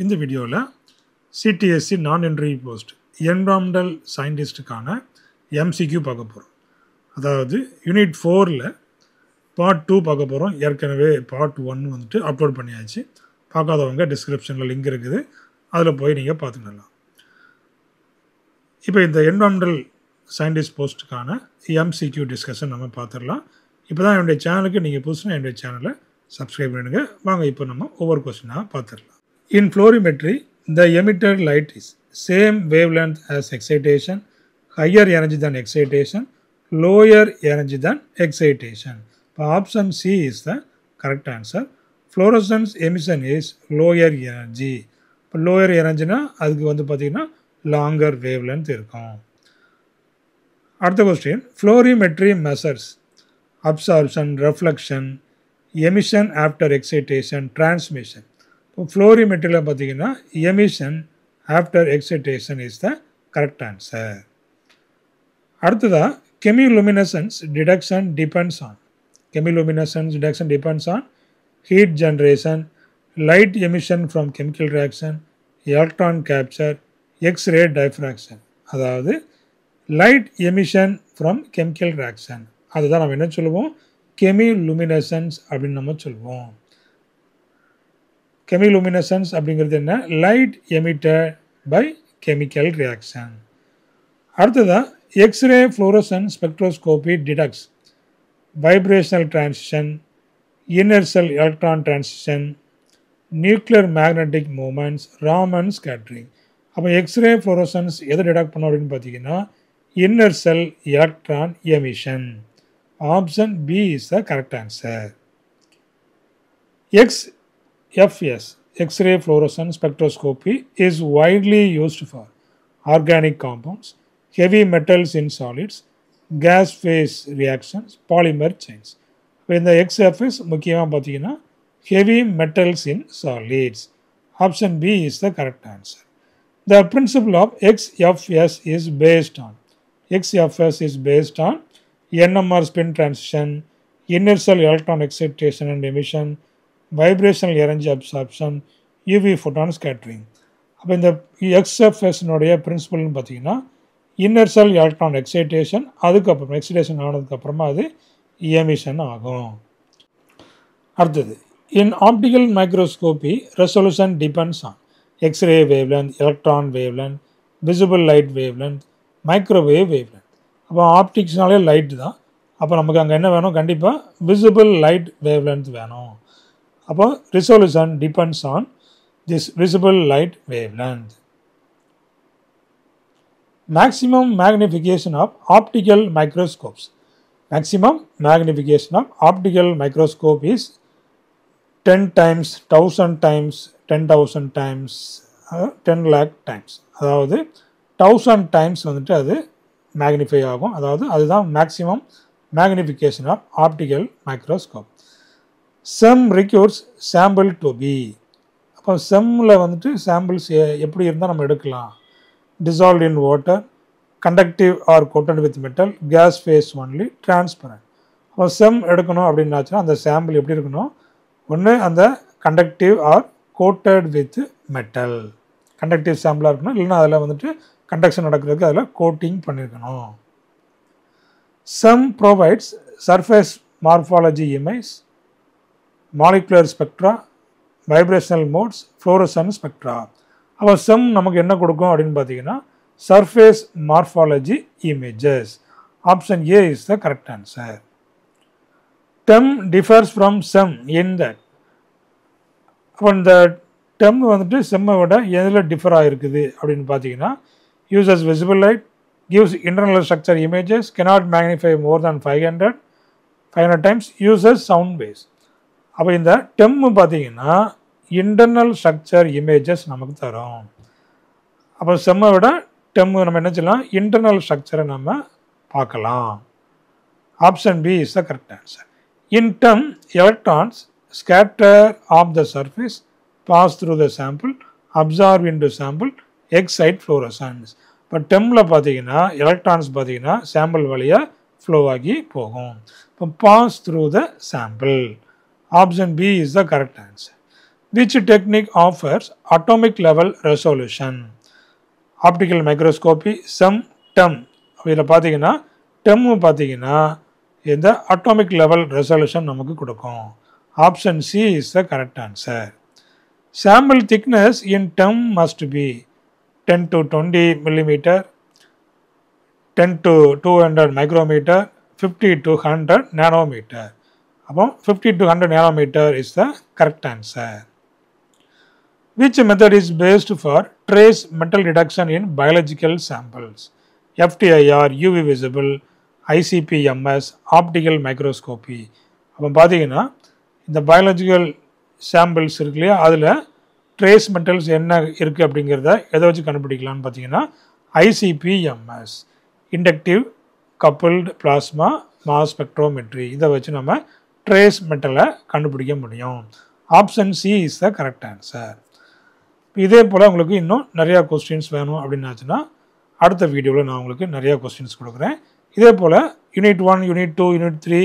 இந்த வீடியோவில் சிடிஎஸ்சி நான் இன்டர்வியூ போஸ்ட் என்விரான்மெண்டல் சயின்டிஸ்ட்டுக்கான எம்சிக்யூ பார்க்க போகிறோம். அதாவது யூனிட் 4ல் பார்ட் 2 பார்க்க போகிறோம். ஏற்கனவே பார்ட் 1 வந்துட்டு அப்லோட் பண்ணியாச்சு. பார்க்காதவங்க டிஸ்கிரிப்ஷனில் லிங்க் இருக்குது, அதில் போய் நீங்கள் பார்த்துக்கலாம். இப்போ இந்த என்விரான்மெண்டல் சயின்டிஸ்ட் போஸ்ட்டுக்கான எம்சிக்யூ டிஸ்கஷன் நம்ம பார்த்துடலாம். இப்போ தான் என்னுடைய சேனலுக்கு நீங்கள் புதுசுனா என்னுடைய சேனலை சப்ஸ்கிரைப் பண்ணுங்க. வாங்க இப்போ நம்ம ஒவ்வொரு கொஸ்டினாக பார்த்துடலாம். In florimetry, the emitted light is same wavelength as excitation, higher energy than excitation, lower energy than excitation. Option C is the correct answer. Fluorescence emission is lower energy. Lower energy na அதுக்கு வந்து பார்த்தீங்கன்னா longer wavelength இருக்கும். அடுத்த question, florimetry measures absorption, reflection, emission after excitation, transmission. ஃப்ளோரிமெட்ரியில் பார்த்தீங்கன்னா emission after excitation is the correct answer. அடுத்ததாக chemiluminescence detection depends on heat generation, light emission from chemical reaction, electron capture, X ray diffraction. அதாவது light emission from chemical reaction அதுதான் நம்ம என்ன சொல்லுவோம், கெமிலுமினசன்ஸ் அப்படின்னு நம்ம சொல்லுவோம். கெமிலுமினசன்ஸ் அப்படிங்கிறது என்ன, light emitted by chemical reaction. அடுத்ததாக X ray fluorescence spectroscopy detects vibrational transition, inner shell electron transition, nuclear magnetic moments, Raman scattering. அப்போ எக்ஸ்ரே ஃப்ளோரசன்ஸ் எதை டிடக்ட் பண்ணோம் அப்படின்னு பார்த்தீங்கன்னா inner shell electron emission. Option B is the correct answer. XFS, X-ray fluorescence spectroscopy, is widely used for organic compounds, heavy metals in solids, gas phase reactions, polymer chains. இந்த XFS முக்கியமாக பார்த்தீங்கன்னா heavy metals in solids. Option B is the correct answer. The principle of XFS is based on NMR spin transition, inertial electron excitation and emission, vibrational energy absorption, UV photon scattering. அப்போ இந்த எக்ஸ்எஃப்எஸ்னுடைய பிரின்சிபல்னு பார்த்தீங்கன்னா inner shell electron excitation, அதுக்கப்புறம் excitation ஆனதுக்கப்புறமா அது emission ஆகும். அடுத்தது in optical microscopy resolution depends on X ray wavelength, electron wavelength, visible light wavelength, microwave wavelength. அப்போ ஆப்டிக்ஸ்னாலே லைட் தான். அப்போ நமக்கு அங்கே என்ன வேணும், கண்டிப்பாக விசிபிள் லைட் வேவ்லென்த் வேணும். அப்போ resolution depends on this visible light wavelength. Maximum magnification of optical microscopes. Maximum magnification of optical microscope is 10 times, 1000 times, 10,000 times, 10 lakh times. அதாவது 1000 times வந்துட்டு அது மேக்னிஃபை ஆகும். அதாவது அதுதான் maximum magnification of optical microscope. SEM requires sample to be. அப்போ செம்மில் வந்துட்டு samples எப்படி இருந்தால் நம்ம எடுக்கலாம், dissolve in water, conductive or coated with metal, gas phase only, transparent. அப்போ செம் எடுக்கணும் அப்படின்னாச்சுன்னா அந்த சாம்பிள் எப்படி இருக்கணும், ஒன்று அந்த conductive or coated with metal, conductive சாம்பிளாக இருக்கணும், இல்லைன்னா அதில் வந்துட்டு கண்டக்ஷன் நடக்கிறதுக்கு அதில் கோட்டிங் பண்ணியிருக்கணும். SEM provides surface morphology image, molecular spectra, vibrational modes, fluorescence spectra. அப்போ செம் நமக்கு என்ன கொடுக்கும் அப்படின்னு பார்த்தீங்கன்னா surface morphology images. Option A is the correct answer. TEM differs from SEM in that. அப்போ இந்த டெம் வந்துட்டு செம்மை விட எதில் டிஃபர் ஆகிருக்குது அப்படின்னு பார்த்தீங்கன்னா uses visible light, gives internal structure images, cannot magnify more than 500 times, uses sound waves. அப்போ இந்த டெம்மு பார்த்தீங்கன்னா இன்டர்னல் ஸ்ட்ரக்சர் இமேஜஸ் நமக்கு தரும். அப்போ செம்மை விட டெம்மு நம்ம என்ன செய்யலாம், இன்டர்னல் ஸ்ட்ரக்சரை நம்ம பார்க்கலாம். Option B is the correct answer. In TEM electrons scatter off the surface, pass through the sample, absorb into sample, excite fluorescence. இப்போ டெம்மில் பார்த்தீங்கன்னா எலக்ட்ரான்ஸ் பார்த்தீங்கன்னா சாம்பிள் வழியாக ஃப்ளோ ஆகி போகும். இப்போ pass through the sample. Option B is the correct answer. Which technique offers atomic level resolution? Optical microscopy, SEM, TEM. இதில் பார்த்தீங்கன்னா TEM பார்த்தீங்கன்னா இந்த atomic level resolution நமக்கு கொடுக்கும். Option C is the correct answer. Sample thickness in TEM must be 10 to 20 millimeter, 10 to 200 micrometer, 50 to 100 nanometer. அப்போ 50 to 100 nanometer is the correct answer. Which method is based for trace metal detection in biological samples? FTIR, UV visible, ICP-MS, optical microscopy. அப்போ பார்த்தீங்கன்னா இந்த biological samples இருக்கு இல்லையா, அதில் trace metals என்ன இருக்குது அப்படிங்கிறத எதை வச்சு கண்டுபிடிக்கலாம்னு பார்த்தீங்கன்னா ICP-MS, inductive coupled plasma mass spectrometry, இதை வச்சு நம்ம ட்ரேஸ் மெட்டலை கண்டுபிடிக்க முடியும். Option C is the correct answer. இதே போல் உங்களுக்கு இன்னும் நிறையா கொஸ்டின்ஸ் வேணும் அப்படின்னாச்சுன்னா அடுத்த வீடியோவில் நான் உங்களுக்கு நிறையா கொஸ்டின்ஸ் கொடுக்குறேன். இதே போல் யூனிட் 1, யூனிட் 2, யூனிட் 3,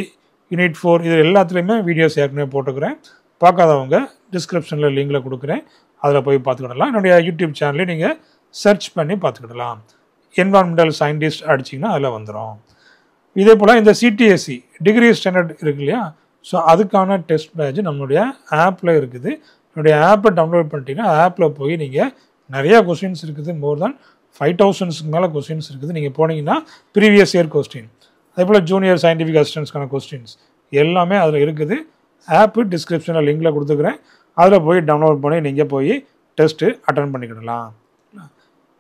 யூனிட் 4 இது எல்லாத்துலேயுமே வீடியோஸ் ஏற்கனவே போட்டுக்கிறேன். பார்க்காதவங்க டிஸ்கிரிப்ஷனில் லிங்கில் கொடுக்குறேன், அதில் போய் பார்த்துக்கிடலாம். என்னுடைய யூடியூப் சேனலையும் நீங்கள் சர்ச் பண்ணி பார்த்துக்கிடலாம். என்வாரன்மெண்டல் சயின்டிஸ்ட் அடிச்சிங்கன்னா அதில் வந்துடும். இதே போல் இந்த CTSE டிகிரி ஸ்டாண்டர்ட் இருக்கு இல்லையா, ஸோ அதுக்கான டெஸ்ட் பேட்ச் நம்மளுடைய ஆப்பில் இருக்குது. என்னுடைய ஆப்பை டவுன்லோட் பண்ணிட்டீங்கன்னா ஆப்பில் போய் நீங்கள் நிறையா கொஸ்டின்ஸ் இருக்குது, மோர் தென் 5000க்கு மேலே கொஸ்டின்ஸ் இருக்குது. நீங்கள் போனீங்கன்னா ப்ரீவியஸ் இயர் கொஸ்டின், அதே போல் ஜூனியர் சயின்டிஃபிக் அசிஸ்டன்ஸ்க்கான கொஸ்டின்ஸ் எல்லாமே அதில் இருக்குது. ஆப்பு டிஸ்கிரிப்ஷனில் லிங்கில் கொடுத்துக்கிறேன், அதில் போய் டவுன்லோட் பண்ணி நீங்கள் போய் டெஸ்ட்டு அட்டன் பண்ணிக்கிடலாம்.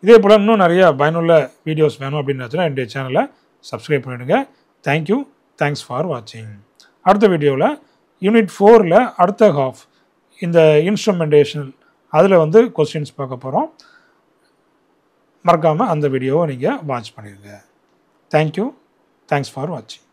இதே போல் இன்னும் நிறையா பயனுள்ள வீடியோஸ் வேணும் அப்படின்னாச்சுன்னா என்னுடைய சேனலை சப்ஸ்கிரைப் பண்ணிவிடுங்க. தேங்க்யூ, தேங்க்ஸ் ஃபார் வாட்சிங். அடுத்த வீடியோவில் யூனிட் 4ல் அடுத்த ஹாஃப் இந்த இன்ஸ்ட்ருமெண்டேஷன் அதில் வந்து கொஸ்டின்ஸ் பார்க்க போகிறோம். மறக்காமல் அந்த வீடியோவை நீங்கள் வாட்ச் பண்ணிடுங்க. தேங்க்யூ, தேங்க்ஸ் ஃபார் வாட்சிங்.